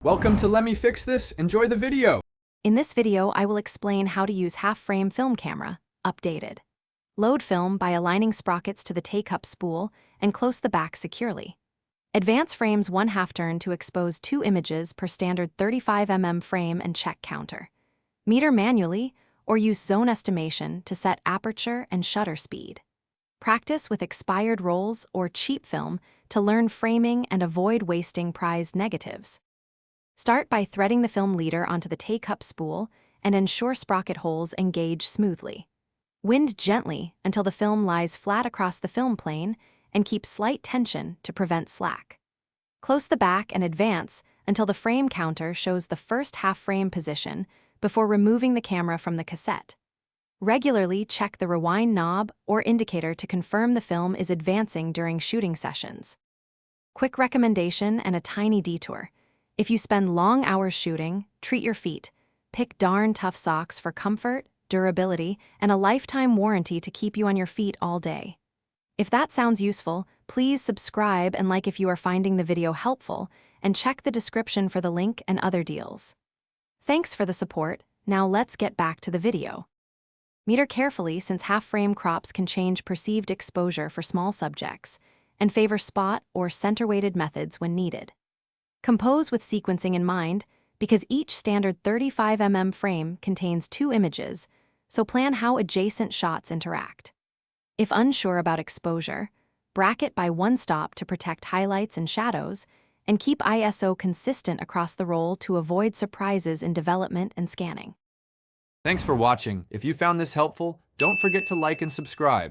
Welcome to Let Me Fix This. Enjoy the video. In this video, I will explain how to use half-frame film camera, updated. Load film by aligning sprockets to the K-cup spool and close the back securely. Advance frames 1/2 turn to expose 2 images per standard 35 mm frame and check counter. Meter manually or use zone estimation to set aperture and shutter speed. Practice with expired rolls or cheap film to learn framing and avoid wasting prized negatives. Start by threading the film leader onto the K-cup spool and ensure sprocket holes engage smoothly. Wind gently until the film lies flat across the film plane and keep slight tension to prevent slack. Close the back and advance until the frame counter shows the first half-frame position before removing the camera from the cassette. Regularly check the rewind knob or indicator to confirm the film is advancing during shooting sessions. Quick recommendation and a tiny detour. If you spend long hours shooting, treat your feet. Pick darn tough socks for comfort, durability, and a lifetime warranty to keep you on your feet all day. If that sounds useful, please subscribe and like if you are finding the video helpful, and check the description for the link and other deals. Thanks for the support. Now let's get back to the video. Meter carefully since half-frame crops can change perceived exposure for small subjects, and favor spot or center-weighted methods when needed. Compose with sequencing in mind, because each standard 35 mm frame contains 2 images, so plan how adjacent shots interact. If unsure about exposure, bracket by 1 stop to protect highlights and shadows, and keep ISO consistent across the roll to avoid surprises in development and scanning. Thanks for watching. If you found this helpful, don't forget to like and subscribe.